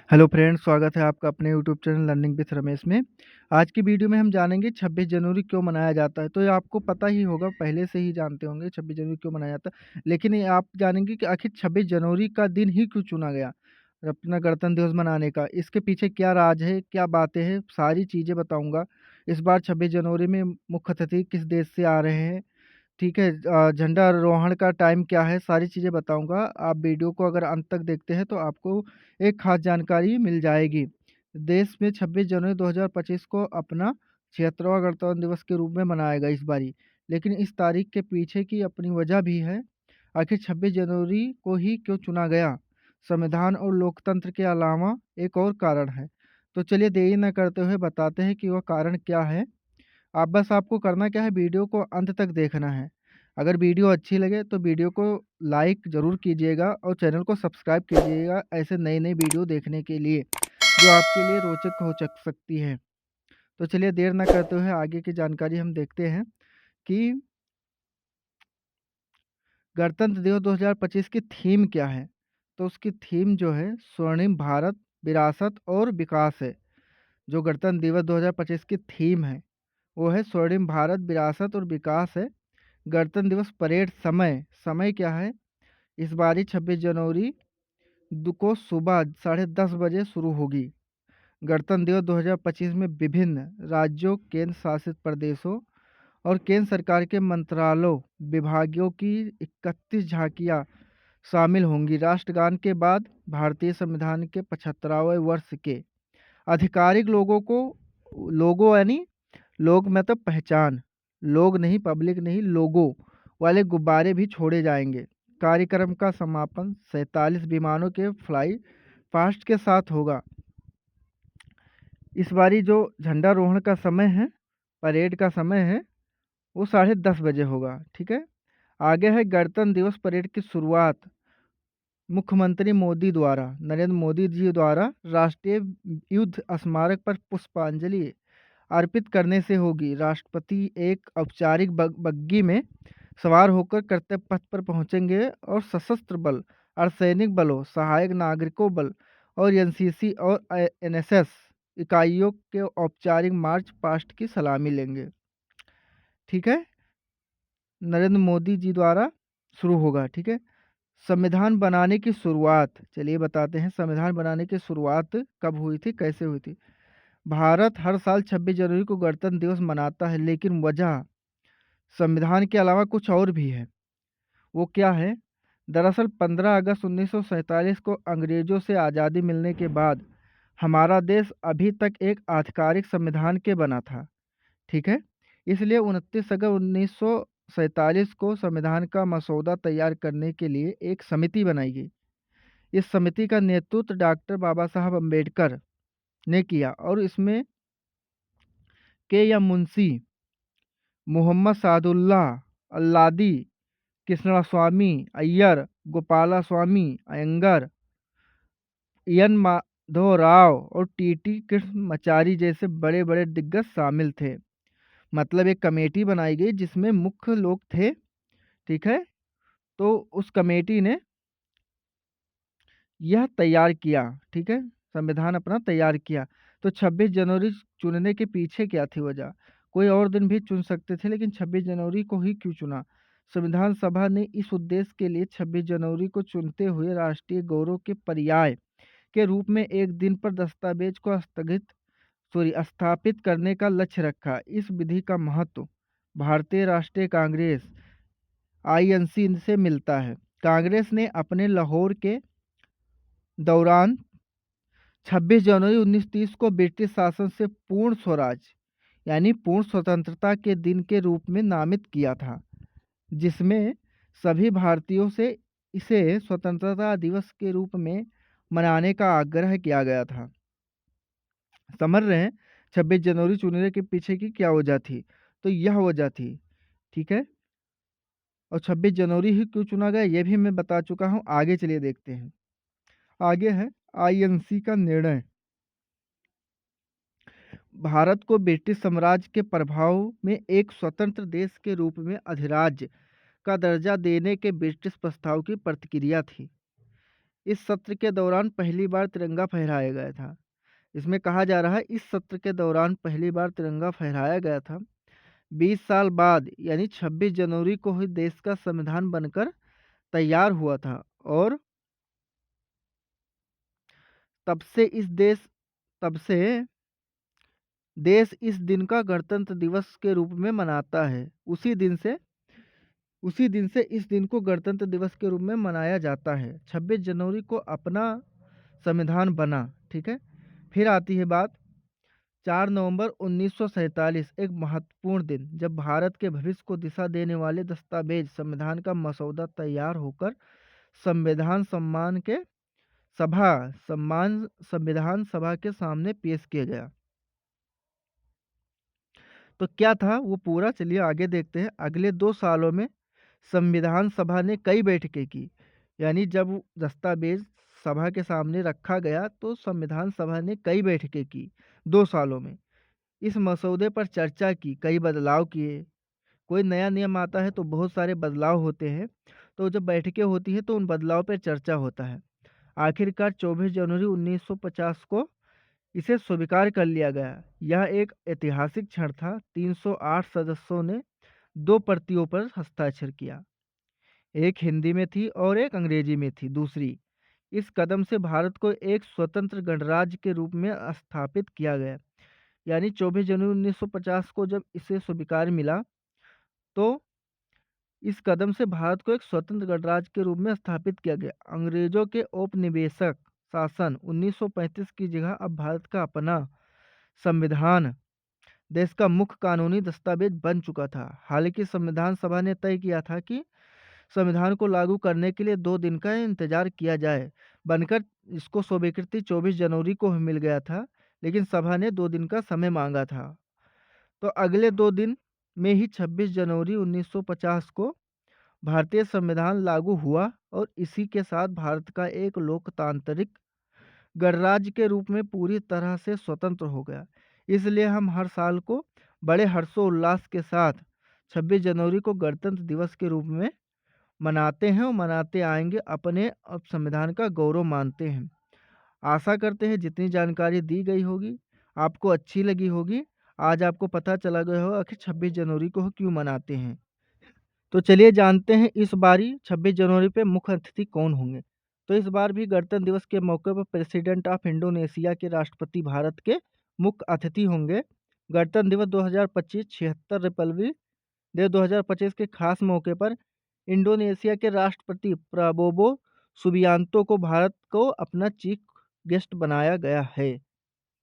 Hello friends, स्वागत है आपका अपने YouTube channel learning with Ramesh में। आज की वीडियो में हम जानेंगे 26 जनवरी क्यों मनाया जाता है। तो ये आपको पता ही होगा, पहले से ही जानते होंगे 26 जनवरी क्यों मनाया जाता है। लेकिन ये आप जानेंगे कि आखिर 26 जनवरी का दिन ही क्यों चुना गया अपना गणतंत्र दिवस मनाने का। इसके पीछे क्या राज है, क्या बातें हैं, सारी चीज़ें बताऊँगा। इस बार 26 जनवरी में मुख्य अतिथि किस देश से आ रहे हैं, ठीक है। झंडारोहण का टाइम क्या है, सारी चीज़ें बताऊँगा। आप वीडियो को अगर अंत तक देखते हैं तो आपको एक ख़ास जानकारी मिल जाएगी। देश में 26 जनवरी 2025 को अपना 76वां गणतंत्र दिवस के रूप में मनाएगा इस बारी। लेकिन इस तारीख के पीछे की अपनी वजह भी है। आखिर 26 जनवरी को ही क्यों चुना गया? संविधान और लोकतंत्र के अलावा एक और कारण है। तो चलिए देरी न करते हुए बताते हैं कि वह कारण क्या है। आपको करना क्या है, वीडियो को अंत तक देखना है। अगर वीडियो अच्छी लगे तो वीडियो को लाइक ज़रूर कीजिएगा और चैनल को सब्सक्राइब कीजिएगा ऐसे नई-नई वीडियो देखने के लिए, जो आपके लिए रोचक हो चक सकती है। तो चलिए देर ना करते हुए आगे की जानकारी हम देखते हैं कि गणतंत्र दिवस 2025 की थीम क्या है? तो उसकी थीम जो है स्वर्णिम भारत, विरासत और विकास है। जो गणतंत्र दिवस 2025 की थीम है, वो है स्वर्णिम भारत, विरासत और विकास है। गणतंत्र दिवस परेड समय क्या है? इस बारी 26 जनवरी को सुबह 10:30 बजे शुरू होगी। गणतंत्र दिवस 2025 में विभिन्न राज्यों, केंद्र शासित प्रदेशों और केंद्र सरकार के मंत्रालयों, विभागों की 31 झांकियां शामिल होंगी। राष्ट्रगान के बाद भारतीय संविधान के 75वें वर्ष के आधिकारिक लोगों यानी लोग मतलब पहचान, लोग नहीं, पब्लिक नहीं, लोगों वाले गुब्बारे भी छोड़े जाएंगे। कार्यक्रम का समापन 47 विमानों के फ्लाई पास्ट के साथ होगा। इस बारी जो झंडारोहण का समय है, परेड का समय है, वो 10:30 बजे होगा। ठीक है। आगे है गणतंत्र दिवस परेड की शुरुआत मुख्यमंत्री नरेंद्र मोदी जी द्वारा राष्ट्रीय युद्ध स्मारक पर पुष्पांजलि अर्पित करने से होगी। राष्ट्रपति एक औपचारिक बग्गी में सवार होकर कर्तव्य पथ पर पहुंचेंगे और सशस्त्र बल, अर्धसैनिक बलों, सहायक नागरिकों बल और एनसीसी और एनएसएस इकाइयों के औपचारिक मार्च पास्ट की सलामी लेंगे। ठीक है। नरेंद्र मोदी जी द्वारा शुरू होगा। ठीक है। संविधान बनाने की शुरुआत, चलिए बताते हैं संविधान बनाने की शुरुआत कब हुई थी, कैसे हुई थी। भारत हर साल 26 जनवरी को गणतंत्र दिवस मनाता है, लेकिन वजह संविधान के अलावा कुछ और भी है। वो क्या है? दरअसल 15 अगस्त 1947 को अंग्रेजों से आज़ादी मिलने के बाद हमारा देश अभी तक एक आधिकारिक संविधान के बना था। ठीक है। इसलिए 29 अगस्त 1947 को संविधान का मसौदा तैयार करने के लिए एक समिति बनाई गई। इस समिति का नेतृत्व डॉक्टर बाबा साहब अम्बेडकर ने किया और इसमें के एम मुंशी, मोहम्मद सादुल्लाह अल्लादी, कृष्णस्वामी अय्यर, गोपालास्वामी अयंगर, एन माधव राव और टीटी कृष्णमाचारी जैसे बड़े बड़े दिग्गज शामिल थे। मतलब एक कमेटी बनाई गई जिसमें मुख्य लोग थे। ठीक है। तो उस कमेटी ने यह तैयार किया। ठीक है। संविधान अपना तैयार किया। तो 26 जनवरी चुनने के पीछे क्या थी वजह? कोई और दिन भी चुन सकते थे, लेकिन 26 जनवरी को ही क्यों चुना? संविधान सभा ने इस उद्देश्य के लिए 26 जनवरी को चुनते हुए राष्ट्रीय गौरव के पर्याय के रूप में एक दिन पर दस्तावेज को स्थापित करने का लक्ष्य रखा। इस विधि का महत्व भारतीय राष्ट्रीय कांग्रेस आईएनसी से मिलता है। कांग्रेस ने अपने लाहौर के दौरान 26 जनवरी 1930 को ब्रिटिश शासन से पूर्ण स्वराज यानी पूर्ण स्वतंत्रता के दिन के रूप में नामित किया था, जिसमें सभी भारतीयों से इसे स्वतंत्रता दिवस के रूप में मनाने का आग्रह किया गया था। समझ रहे हैं 26 जनवरी चुनने के पीछे की क्या वजह थी? तो यह वजह थी। ठीक है। और 26 जनवरी ही क्यों चुना गया ये भी मैं बता चुका हूँ। आगे चलिए देखते हैं। आगे है आईएनसी का निर्णय। भारत को ब्रिटिश साम्राज्य के प्रभाव में एक स्वतंत्र देश के रूप में अधिराज्य का दर्जा देने के ब्रिटिश प्रस्ताव की प्रतिक्रिया थी। इस सत्र के दौरान पहली बार तिरंगा फहराया गया था। इसमें कहा जा रहा है इस सत्र के दौरान पहली बार तिरंगा फहराया गया था। 20 साल बाद यानी 26 जनवरी को ही देश का संविधान बनकर तैयार हुआ था और तब से देश इस दिन का गणतंत्र दिवस के रूप में मनाता है। उसी दिन से इस दिन को गणतंत्र दिवस के रूप में मनाया जाता है। 26 जनवरी को अपना संविधान बना, ठीक है। फिर आती है बात 4 नवंबर 1947, एक महत्वपूर्ण दिन, जब भारत के भविष्य को दिशा देने वाले दस्तावेज संविधान का मसौदा तैयार होकर संविधान सम्मान के संविधान सभा के सामने पेश किया गया। तो क्या था वो पूरा, चलिए आगे देखते हैं। अगले 2 सालों में संविधान सभा ने कई बैठकें की, यानी जब दस्तावेज सभा के सामने रखा गया तो संविधान सभा ने कई बैठकें की 2 सालों में। इस मसौदे पर चर्चा की, कई बदलाव किए। कोई नया नियम आता है तो बहुत सारे बदलाव होते हैं, तो जब बैठकें होती हैं तो उन बदलाव पर चर्चा होता है। आखिरकार 24 जनवरी 1950 को इसे स्वीकार कर लिया गया। यह एक ऐतिहासिक क्षण था। 308 सदस्यों ने 2 प्रतियों पर हस्ताक्षर किया, एक हिंदी में थी और एक अंग्रेजी में थी दूसरी। इस कदम से भारत को एक स्वतंत्र गणराज्य के रूप में स्थापित किया गया। यानी 24 जनवरी 1950 को जब इसे स्वीकार मिला तो इस कदम से भारत को एक स्वतंत्र गणराज्य के रूप में स्थापित किया गया। अंग्रेजों के औपनिवेशिक शासन 1935 की जगह अब भारत का अपना संविधान देश का मुख्य कानूनी दस्तावेज बन चुका था। हालांकि संविधान सभा ने तय किया था कि संविधान को लागू करने के लिए 2 दिन का इंतजार किया जाए। बनकर इसको स्वीकृति 24 जनवरी को मिल गया था, लेकिन सभा ने 2 दिन का समय मांगा था। तो अगले 2 दिन में ही 26 जनवरी 1950 को भारतीय संविधान लागू हुआ और इसी के साथ भारत का एक लोकतांत्रिक गणराज्य के रूप में पूरी तरह से स्वतंत्र हो गया। इसलिए हम हर साल को बड़े हर्षोल्लास के साथ 26 जनवरी को गणतंत्र दिवस के रूप में मनाते हैं और मनाते आएंगे। अपने अब संविधान का गौरव मानते हैं। आशा करते हैं जितनी जानकारी दी गई होगी आपको अच्छी लगी होगी। आज आपको पता चला गया होगा कि 26 जनवरी को क्यों मनाते हैं। तो चलिए जानते हैं इस बारी 26 जनवरी पे मुख्य अतिथि कौन होंगे। तो इस बार भी गणतंत्र दिवस के मौके पर प्रेसिडेंट ऑफ इंडोनेशिया के राष्ट्रपति भारत के मुख्य अतिथि होंगे। गणतंत्र दिवस 2025 76 रिपब्लिक डे 2025 के खास मौके पर इंडोनेशिया के राष्ट्रपति प्राबोवो सुबियांतो को भारत को अपना चीफ गेस्ट बनाया गया है।